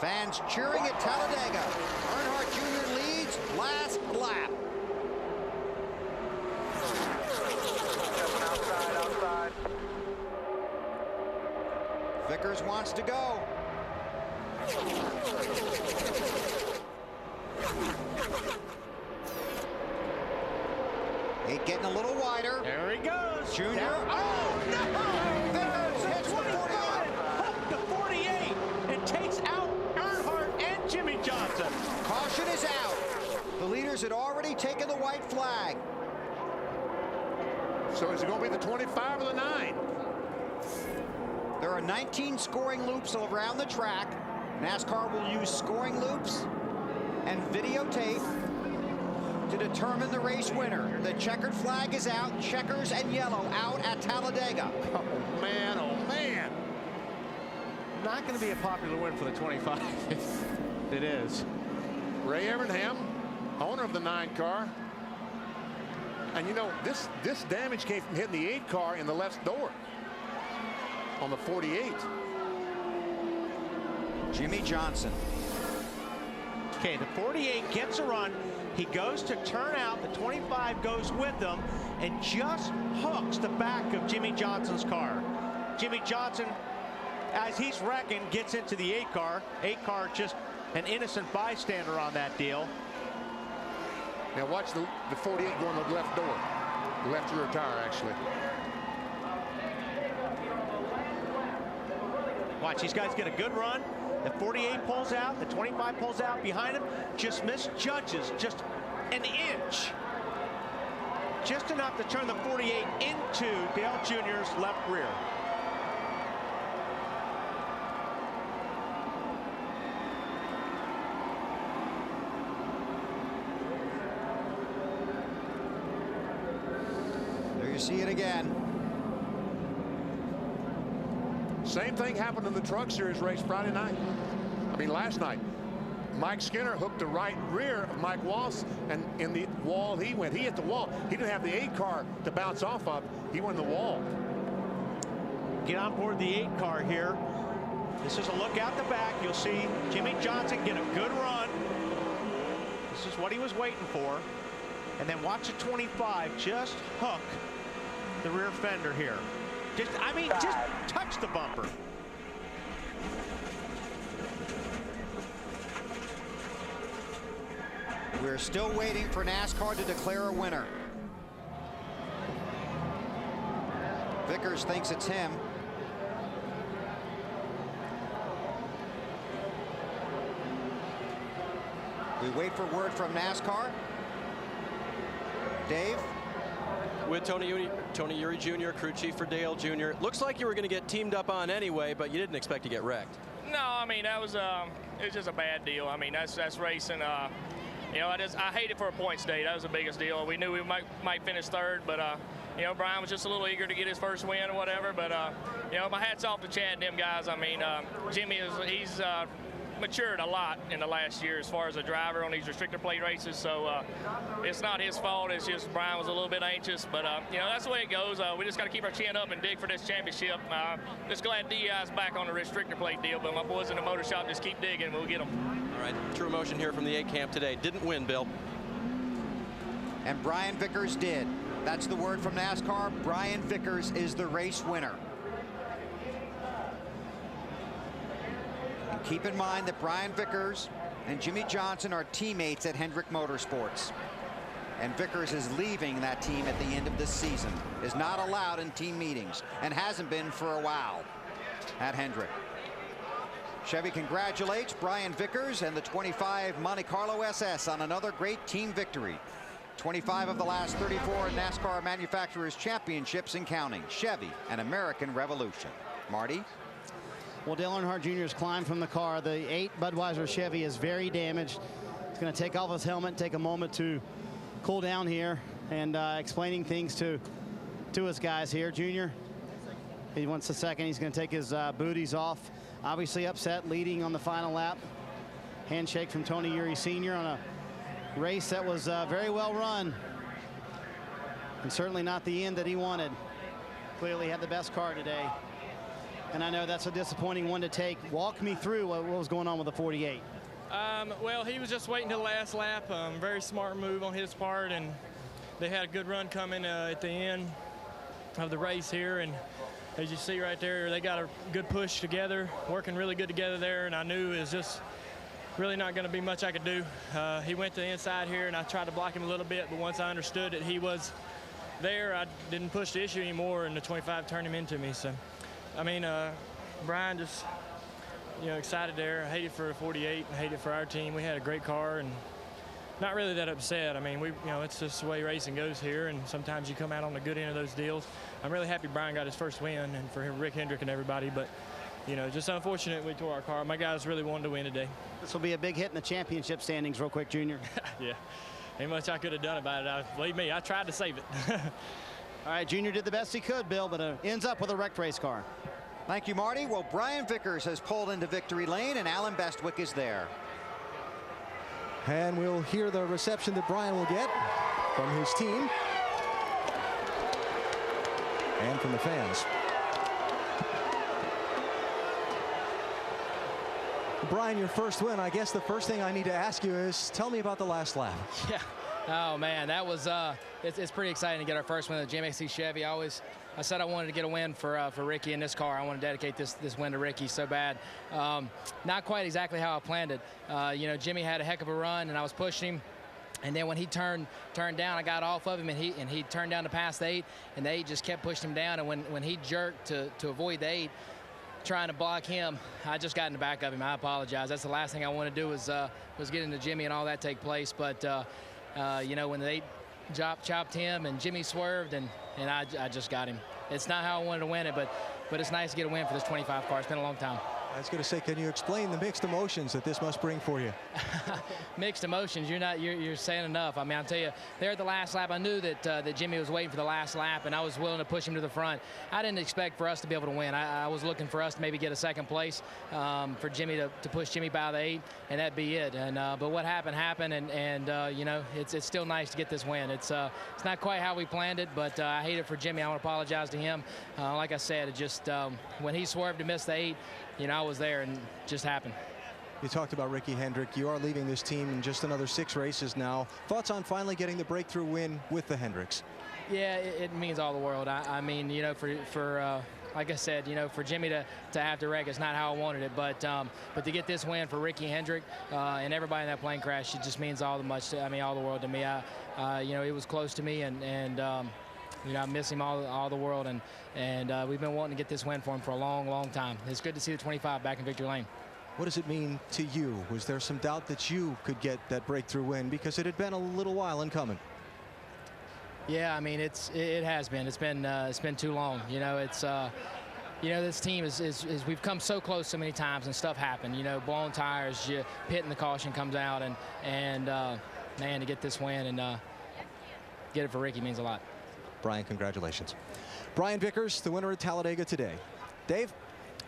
Fans cheering at Talladega. Earnhardt Jr. leads last lap. Outside. Vickers wants to go. Eight getting a little wider. There he goes. Junior. Down. Oh, no! Vickers hits the 25, hooked the 48, and takes out Earnhardt and Jimmy Johnson. Caution is out. The leaders had already taken the white flag. So is it going to be the 25 or the 9? There are 19 scoring loops around the track. NASCAR will use scoring loops and videotape to determine the race winner. The checkered flag is out. Checkers and yellow out at Talladega. Oh, man. Oh, man. Not going to be a popular win for the 25. It is. Ray Evernham, owner of the 9 car. And, you know, this damage came from hitting the 8 car in the left door on the 48. Jimmy Johnson. Okay, the 48 gets a run. He goes to turn out. The 25 goes with him and just hooks the back of Jimmy Johnson's car. Jimmy Johnson, as he's wrecking, gets into the 8 car. 8 car just an innocent bystander on that deal. Now watch the 48 go in the left door. The left rear tire, actually. Watch, these guys get a good run. The 48 pulls out, the 25 pulls out behind him, just misjudges just an inch. Just enough to turn the 48 into Dale Jr.'s left rear. There you see it again. Same thing happened in the Truck Series race Friday night. I mean, last night. Mike Skinner hooked the right rear of Mike Walsh, and in the wall he went. He hit the wall. He didn't have the 8 car to bounce off of. He went in the wall. Get on board the 8 car here. This is a look out the back. You'll see Jimmy Johnson get a good run. This is what he was waiting for. And then watch the 25 just hook the rear fender here. Just touch the bumper. We're still waiting for NASCAR to declare a winner. Vickers thinks it's him. We wait for word from NASCAR. Dave? With Tony Eury Jr., crew chief for Dale Jr. Looks like you were going to get teamed up on anyway, but you didn't expect to get wrecked. No, I mean, that was it was just a bad deal. I mean, that's racing. You know, I hate it for a point state. That was the biggest deal. We knew we might finish third, but you know, Brian was just a little eager to get his first win or whatever. But you know, my hat's off to Chad and them guys. I mean, Jimmy he's matured a lot in the last year as far as a driver on these restrictor plate races. So it's not his fault. It's just Brian was a little bit anxious. But you know, that's the way it goes. We just got to keep our chin up and dig for this championship. Just glad DI's back on the restrictor plate deal. But my boys in the motor shop just keep digging. We'll get them. All right, true emotion here from the 8 camp today. Didn't win, Bill. And Brian Vickers did. That's the word from NASCAR. Brian Vickers is the race winner. And keep in mind that Brian Vickers and Jimmy Johnson are teammates at Hendrick Motorsports. And Vickers is leaving that team at the end of this season. Is not allowed in team meetings and hasn't been for a while at Hendrick. Chevy congratulates Brian Vickers and the 25 Monte Carlo SS on another great team victory. 25 of the last 34 NASCAR Manufacturers Championships and counting. Chevy, an American revolution. Marty? Well, Dale Earnhardt Jr.'s climbed from the car. The 8 Budweiser Chevy is very damaged. He's going to take off his helmet, take a moment to cool down here, and explaining things to his guys here. Junior, he wants a second. He's going to take his booties off. Obviously upset, leading on the final lap. Handshake from Tony Eury Sr. on a race that was very well run. And certainly not the end that he wanted. Clearly had the best car today. and I know that's a disappointing one to take. Walk me through what was going on with the 48. Well, he was just waiting till the last lap. Very smart move on his part, and they had a good run coming at the end of the race here. And as you see right there, they got a good push together, working really good together there. And I knew it was just really not going to be much I could do. He went to the inside here, and I tried to block him a little bit. But once I understood that he was there, I didn't push the issue anymore, and the 25 turned him into me. So, I mean, Brian just, excited there. I hate it for 48. I hate it for our team. We had a great car, and not really that upset. I mean, it's just the way racing goes here, and sometimes you come out on the good end of those deals. I'm really happy Brian got his first win, and for Rick Hendrick and everybody, but just unfortunate we tore our car. My guys really wanted to win today. This will be a big hit in the championship standings real quick, Junior. Yeah, ain't much I could have done about it. Believe me, I tried to save it. All right, Junior did the best he could, Bill, but ends up with a wrecked race car. Thank you, Marty. Well, Brian Vickers has pulled into victory lane, and Alan Bestwick is there. And we'll hear the reception that Brian will get from his team and from the fans. Brian, your first win. I guess the first thing I need to ask you is, tell me about the last lap. Yeah. Oh, man, that was it's pretty exciting to get our first win with the GMXC Chevy. I said I wanted to get a win for Ricky in this car. I want to dedicate this win to Ricky so bad. Not quite exactly how I planned it. Jimmy had a heck of a run, and I was pushing him. And then when he turned down, I got off of him, and he turned down to pass the 8, and the 8 just kept pushing him down. And when he jerked to avoid the 8, trying to block him, I just got in the back of him. I apologize. That's the last thing I want to do was get into Jimmy and all that take place. But when the 8 chopped him and Jimmy swerved, and I just got him. It's not how I wanted to win it, but it's nice to get a win for this 25 car. It's been a long time. I was going to say, can you explain the mixed emotions that this must bring for you? Mixed emotions. You're saying enough. I mean, I'll tell you, there at the last lap, I knew that Jimmy was waiting for the last lap, and I was willing to push him to the front. I didn't expect for us to be able to win. I was looking for us to maybe get a second place, for Jimmy to push Jimmy by the 8, and that'd be it. And but what happened, and it's still nice to get this win. It's not quite how we planned it, but I hate it for Jimmy. I want to apologize to him. Like I said, it just when he swerved to miss the 8. I was there, and it just happened. You talked about Ricky Hendrick. You are leaving this team in just another 6 races now. Thoughts on finally getting the breakthrough win with the Hendricks? Yeah, it means all the world. I mean, for like I said, for Jimmy to have to wreck, it's not how I wanted it. But to get this win for Ricky Hendrick and everybody in that plane crash, it just means all the world to me. It was close to me, and I miss him all the world, and we've been wanting to get this win for him for a long, long time. It's good to see the 25 back in victory lane. What does it mean to you? Was there some doubt that you could get that breakthrough win because it had been a little while in coming? Yeah, I mean, it has been. It's been too long. This team is we've come so close so many times, and stuff happened. Blown tires, you pit and the caution comes out, and man, to get this win and get it for Ricky means a lot. Brian, congratulations. Brian Vickers, the winner at Talladega today. Dave?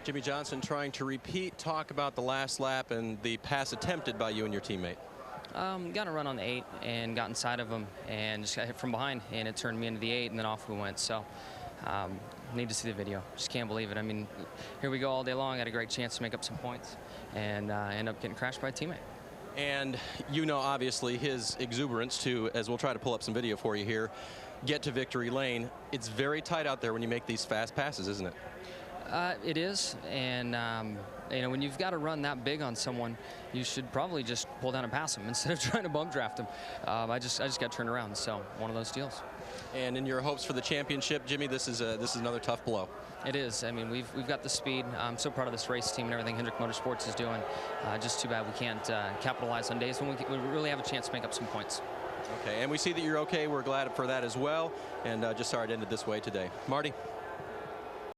Jimmy Johnson trying to repeat, talk about the last lap and the pass attempted by you and your teammate. Got a run on the 8 and got inside of him and just got hit from behind, and it turned me into the 8, and then off we went. So need to see the video. Just can't believe it. I mean, here we go all day long. Had a great chance to make up some points and end up getting crashed by a teammate. And obviously his exuberance to, as we'll try to pull up some video for you here, get to victory lane. It's very tight out there when you make these fast passes, isn't it? It is, and when you've got to run that big on someone, you should probably just pull down and pass them instead of trying to bump draft them. I just got turned around, so one of those deals. And in your hopes for the championship, Jimmy, this is another tough blow. It is. I mean, we've got the speed. I'm so proud of this race team and everything Hendrick Motorsports is doing. Just too bad we can't capitalize on days when we really have a chance to make up some points. Okay, and we see that you're okay. We're glad for that as well. And just sorry it ended this way today. Marty?